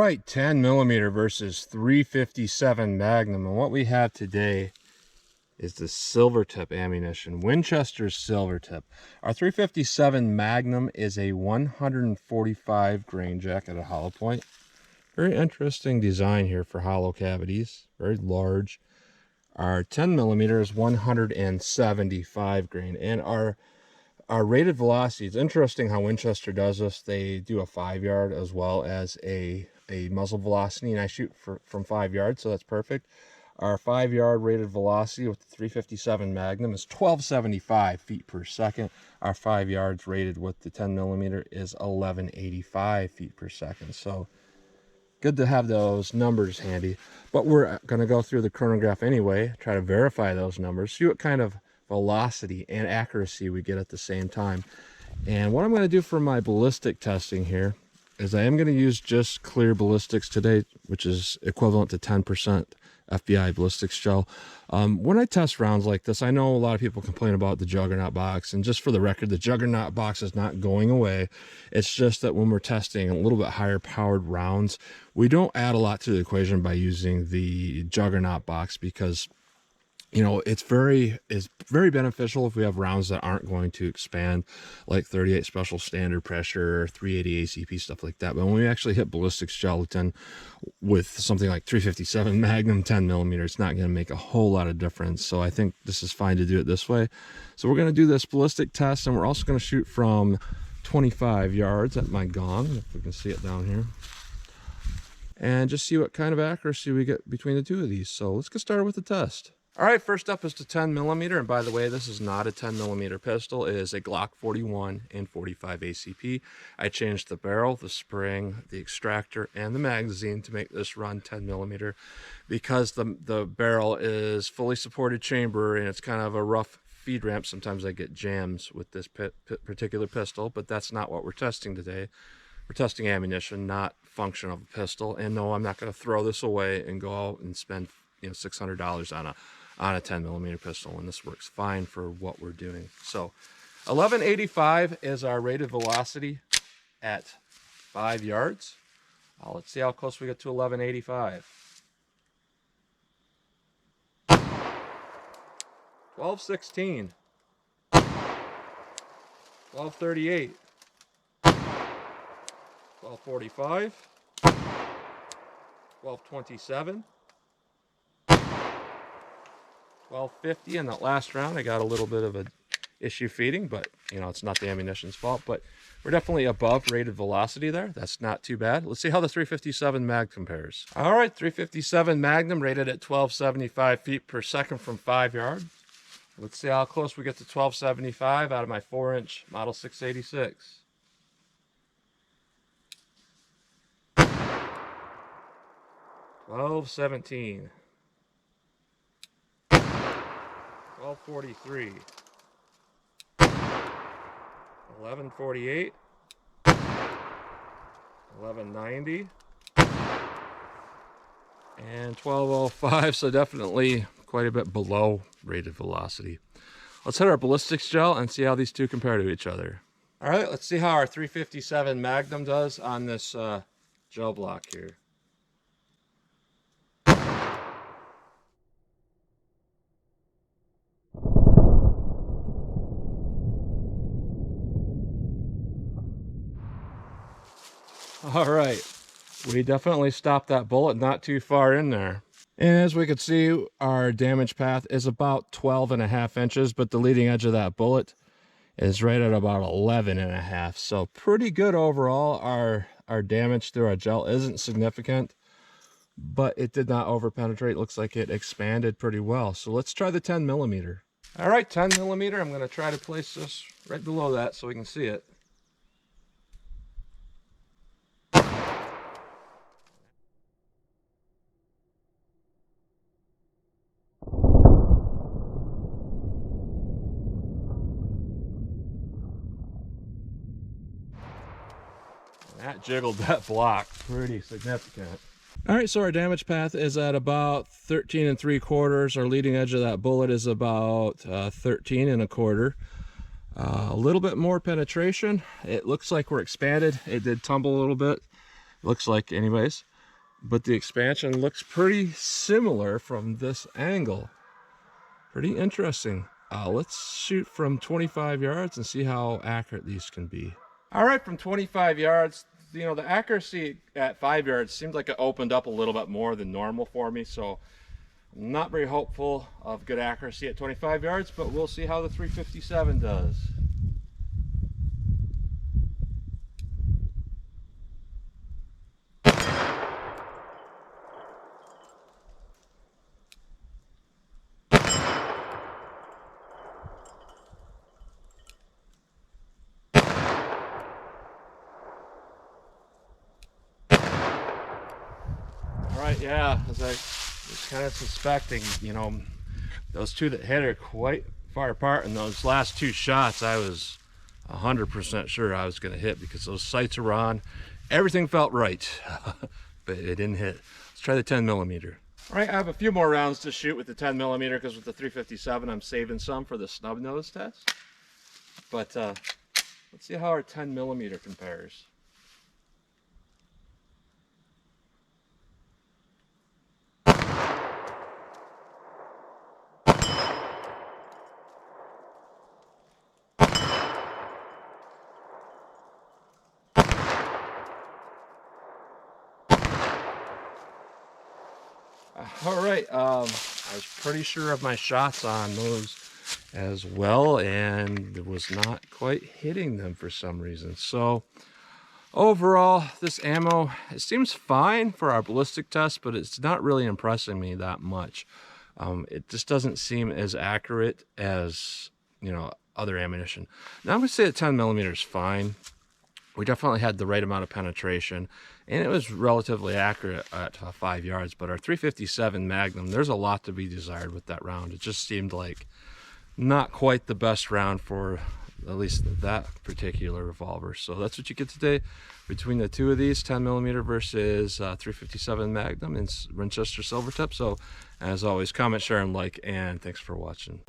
right, 10 millimeter versus 357 Magnum, and what we have today is the Silvertip ammunition, Winchester Silvertip. Our 357 Magnum is a 145 grain jacket at hollow point. Very interesting design here for hollow cavities, very large. Our 10 millimeter is 175 grain, and our rated velocity, it's interesting how Winchester does this. They do a 5 yard as well as a muzzle velocity, and I shoot from 5 yards, so that's perfect. Our 5 yard rated velocity with the 357 Magnum is 1275 feet per second. Our 5 yards rated with the 10 millimeter is 1185 feet per second. So good to have those numbers handy. But we're going to go through the chronograph anyway, try to verify those numbers, see what kind of velocity and accuracy we get at the same time. And what I'm going to do for my ballistic testing here is I am going to use just clear ballistics today, which is equivalent to 10% FBI ballistics gel. When I test rounds like this, I know a lot of people complain about the Juggernaut box, and just for the record, the Juggernaut box is not going away. It's just that when we're testing a little bit higher powered rounds, we don't add a lot to the equation by using the Juggernaut box, because you know, it's very beneficial if we have rounds that aren't going to expand, like 38 special standard pressure, 380 ACP, stuff like that. But when we actually hit ballistics gelatin with something like 357 Magnum 10 millimeter, it's not going to make a whole lot of difference. So I think this is fine to do it this way. So we're going to do this ballistic test, and we're also going to shoot from 25 yards at my gong, if we can see it down here, and just see what kind of accuracy we get between the two of these. So let's get started with the test. All right, first up is the 10 millimeter, and by the way, this is not a 10 millimeter pistol. It is a Glock 41 and 45 ACP. I changed the barrel, the spring, the extractor, and the magazine to make this run 10 millimeter, because the barrel is fully supported chamber and it's kind of a rough feed ramp. Sometimes I get jams with this particular pistol, but that's not what we're testing today. We're testing ammunition, not function of a pistol. And no, I'm not going to throw this away and go out and spend $600 on a 10 millimeter pistol, and this works fine for what we're doing. So 1185 is our rated velocity at 5 yards. Let's see how close we get to 1185. 1216, 1238, 1245, 1227, 1250. In that last round I got a little bit of an issue feeding, but you know, it's not the ammunition's fault. But we're definitely above rated velocity there. That's not too bad. Let's see how the 357 Mag compares. All right, 357 Magnum rated at 1275 feet per second from 5 yards. Let's see how close we get to 1275 out of my 4-inch Model 686. 1217. 1243, 1148, 1190, and 1205. So definitely quite a bit below rated velocity. Let's hit our ballistics gel and see how these two compare to each other. All right, let's see how our 357 Magnum does on this gel block here. All right, we definitely stopped that bullet not too far in there. And as we can see, our damage path is about 12.5 inches, but the leading edge of that bullet is right at about 11.5. So pretty good overall. Our damage through our gel isn't significant, but it did not over penetrate. Looks like it expanded pretty well. So let's try the 10 millimeter. All right, 10 millimeter. I'm going to try to place this right below that so we can see it. That jiggled that block pretty significant. All right, so our damage path is at about 13 3/4. Our leading edge of that bullet is about 13 1/4. A little bit more penetration. It looks like we're expanded. It did tumble a little bit. Looks like, anyways. but the expansion looks pretty similar from this angle. Pretty interesting. Let's shoot from 25 yards and see how accurate these can be. All right, from 25 yards, you know, the accuracy at 5 yards seemed like it opened up a little bit more than normal for me, so I'm not very hopeful of good accuracy at 25 yards, but we'll see how the 357 does. All right, yeah, as I was kind of suspecting, you know, those two that hit are quite far apart, and those last two shots I was 100% sure I was going to hit because those sights were on. Everything felt right, but it didn't hit. Let's try the 10mm. All right, I have a few more rounds to shoot with the 10mm because with the 357 I'm saving some for the snub nose test. But let's see how our 10mm compares. All right, I was pretty sure of my shots on those as well, and was not quite hitting them for some reason. So overall, this ammo, it seems fine for our ballistic test, but it's not really impressing me that much. It just doesn't seem as accurate as, you know, other ammunition. Now I'm gonna say that 10mm is fine. We definitely had the right amount of penetration, and it was relatively accurate at 5 yards, but our 357 Magnum, there's a lot to be desired with that round. It just seemed like not quite the best round for at least that particular revolver. So that's what you get today between the two of these, 10mm versus 357 Magnum and Winchester Silvertip. So as always, comment, share, and like, and thanks for watching.